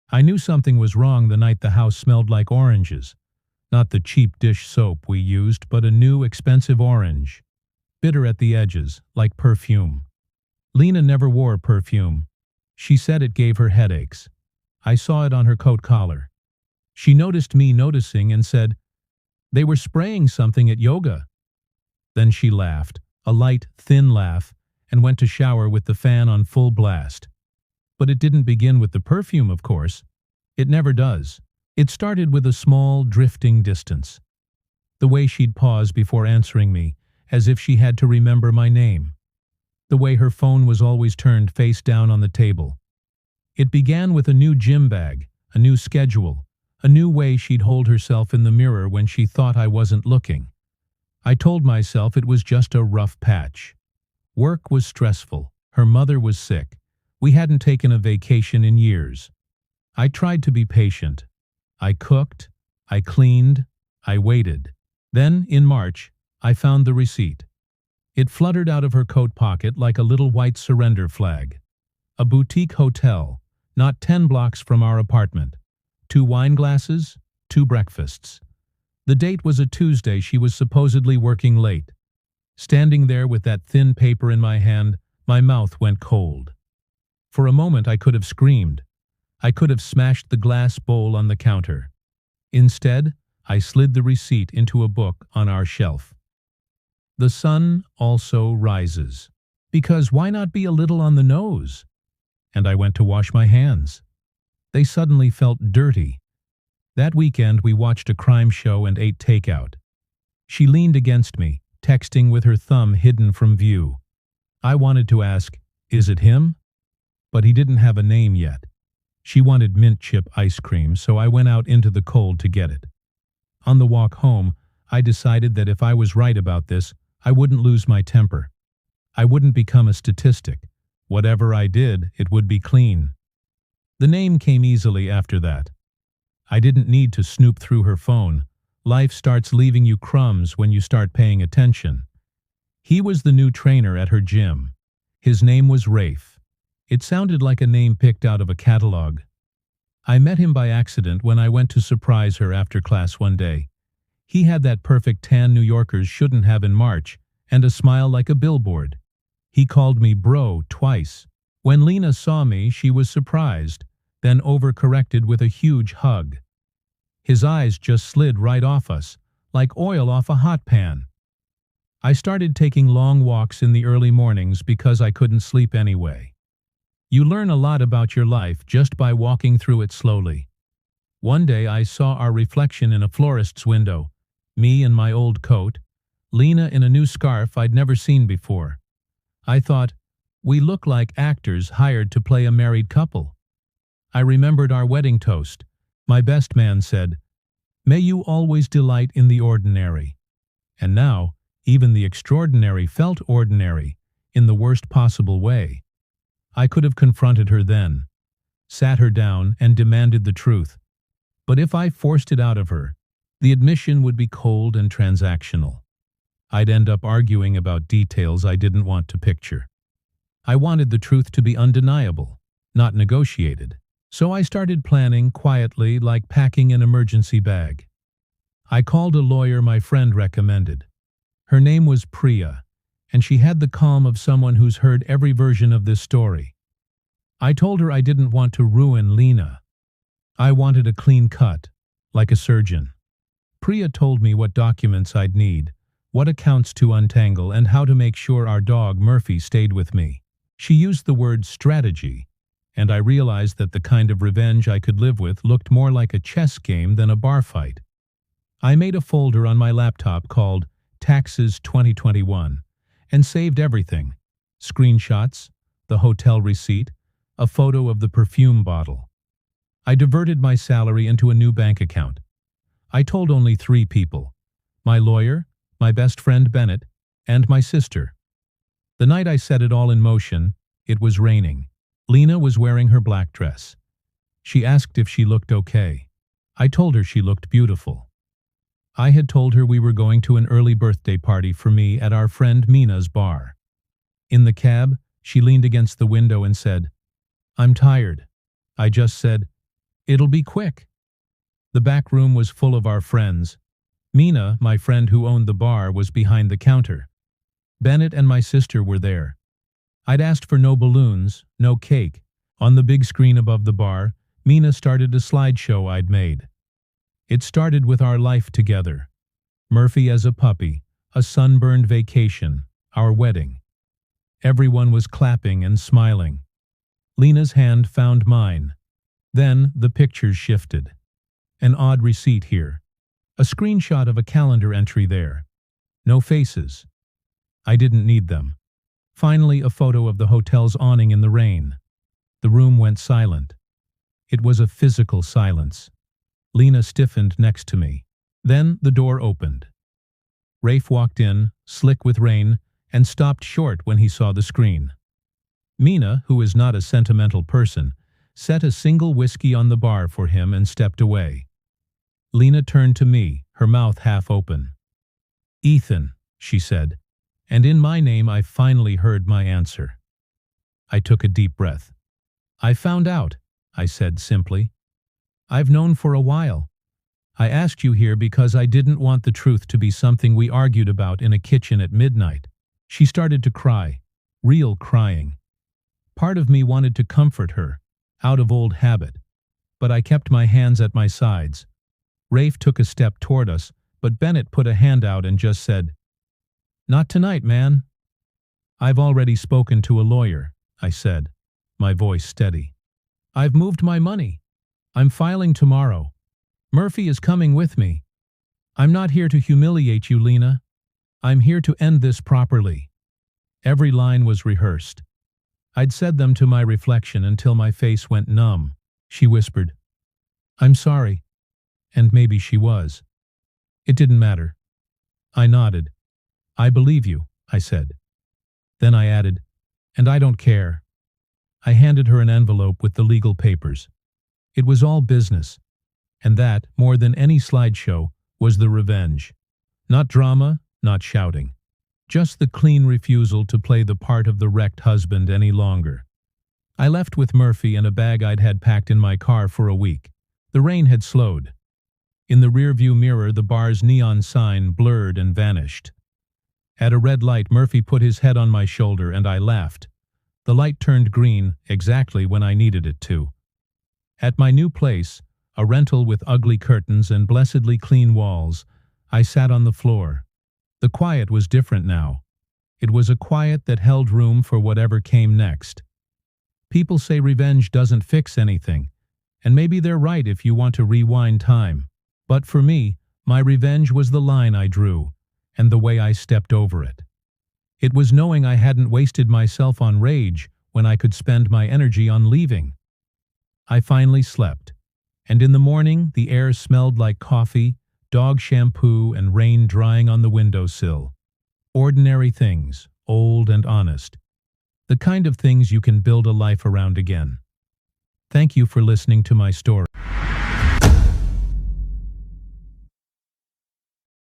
I knew something was wrong the night the house smelled like oranges. Not the cheap dish soap we used, but a new, expensive orange. Bitter at the edges, like perfume. Lena never wore perfume. She said it gave her headaches. I saw it on her coat collar. She noticed me noticing and said, "They were spraying something at yoga." Then she laughed, a light, thin laugh, and went to shower with the fan on full blast. But it didn't begin with the perfume, of course. It never does. It started with a small, drifting distance. The way she'd pause before answering me, as if she had to remember my name. The way her phone was always turned face down on the table. It began with a new gym bag, a new schedule, a new way she'd hold herself in the mirror when she thought I wasn't looking. I told myself it was just a rough patch. Work was stressful. Her mother was sick. We hadn't taken a vacation in years. I tried to be patient. I cooked. I cleaned. I waited. Then, in March, I found the receipt. It fluttered out of her coat pocket like a little white surrender flag. A boutique hotel, not 10 blocks from our apartment. 2 wine glasses, 2 breakfasts. The date was a Tuesday. She was supposedly working late. Standing there with that thin paper in my hand, my mouth went cold. For a moment I could have screamed. I could have smashed the glass bowl on the counter. Instead, I slid the receipt into a book on our shelf. The sun also rises. Because why not be a little on the nose? And I went to wash my hands. They suddenly felt dirty. That weekend we watched a crime show and ate takeout. She leaned against me, texting with her thumb hidden from view. I wanted to ask, "Is it him?" But he didn't have a name yet. She wanted mint chip ice cream, so I went out into the cold to get it. On the walk home, I decided that if I was right about this, I wouldn't lose my temper. I wouldn't become a statistic. Whatever I did, it would be clean. The name came easily after that. I didn't need to snoop through her phone. Life starts leaving you crumbs when you start paying attention. He was the new trainer at her gym. His name was Rafe. It sounded like a name picked out of a catalog. I met him by accident when I went to surprise her after class one day. He had that perfect tan New Yorkers shouldn't have in March, and a smile like a billboard. He called me bro twice. When Lena saw me, she was surprised, then overcorrected with a huge hug. His eyes just slid right off us, like oil off a hot pan. I started taking long walks in the early mornings because I couldn't sleep anyway. You learn a lot about your life just by walking through it slowly. One day I saw our reflection in a florist's window, me in my old coat, Lena in a new scarf I'd never seen before. I thought, we look like actors hired to play a married couple. I remembered our wedding toast. My best man said, "May you always delight in the ordinary." And now, even the extraordinary felt ordinary, in the worst possible way. I could have confronted her then, sat her down and demanded the truth. But if I forced it out of her, the admission would be cold and transactional. I'd end up arguing about details I didn't want to picture. I wanted the truth to be undeniable, not negotiated. So I started planning quietly, like packing an emergency bag. I called a lawyer my friend recommended. Her name was Priya, and she had the calm of someone who's heard every version of this story. I told her I didn't want to ruin Lena. I wanted a clean cut, like a surgeon. Priya told me what documents I'd need, what accounts to untangle, and how to make sure our dog Murphy stayed with me. She used the word strategy, and I realized that the kind of revenge I could live with looked more like a chess game than a bar fight. I made a folder on my laptop called Taxes 2021 and saved everything: screenshots, the hotel receipt, a photo of the perfume bottle. I diverted my salary into a new bank account. I told only 3 people: my lawyer, my best friend Bennett, and my sister. The night I set it all in motion, it was raining. Lena was wearing her black dress. She asked if she looked okay. I told her she looked beautiful. I had told her we were going to an early birthday party for me at our friend Mina's bar. In the cab, she leaned against the window and said, "I'm tired." I just said, It'll be quick. The back room was full of our friends. Mina, my friend who owned the bar, was behind the counter. Bennett and my sister were there. I'd asked for no balloons, no cake. On the big screen above the bar, Mina started a slideshow I'd made. It started with our life together. Murphy as a puppy, a sunburned vacation, our wedding. Everyone was clapping and smiling. Lena's hand found mine. Then the pictures shifted. An odd receipt here. A screenshot of a calendar entry there. No faces. I didn't need them. Finally, a photo of the hotel's awning in the rain. The room went silent. It was a physical silence. Lena stiffened next to me. Then the door opened. Rafe walked in, slick with rain, and stopped short when he saw the screen. Mina, who is not a sentimental person, set a single whiskey on the bar for him and stepped away. Lena turned to me, her mouth half open. "Ethan," she said, and in my name I finally heard my answer. I took a deep breath. "I found out," I said simply. "I've known for a while. I asked you here because I didn't want the truth to be something we argued about in a kitchen at midnight." She started to cry, real crying. Part of me wanted to comfort her, out of old habit, but I kept my hands at my sides. Rafe took a step toward us, but Bennett put a hand out and just said, "Not tonight, man." "I've already spoken to a lawyer," I said, my voice steady. "I've moved my money. I'm filing tomorrow. Murphy is coming with me. I'm not here to humiliate you, Lena. I'm here to end this properly." Every line was rehearsed. I'd said them to my reflection until my face went numb. She whispered, "I'm sorry." And maybe she was. It didn't matter. I nodded. "I believe you," I said. Then I added, "And I don't care." I handed her an envelope with the legal papers. It was all business. And that, more than any slideshow, was the revenge. Not drama, not shouting. Just the clean refusal to play the part of the wrecked husband any longer. I left with Murphy and a bag I'd had packed in my car for a week. The rain had slowed. In the rearview mirror, the bar's neon sign blurred and vanished. At a red light, Murphy put his head on my shoulder and I laughed. The light turned green exactly when I needed it to. At my new place, a rental with ugly curtains and blessedly clean walls, I sat on the floor. The quiet was different now. It was a quiet that held room for whatever came next. People say revenge doesn't fix anything, and maybe they're right if you want to rewind time. But for me, my revenge was the line I drew, and the way I stepped over it. It was knowing I hadn't wasted myself on rage when I could spend my energy on leaving. I finally slept, and in the morning the air smelled like coffee, dog shampoo, and rain drying on the windowsill. Ordinary things, old and honest. The kind of things you can build a life around again. Thank you for listening to my story.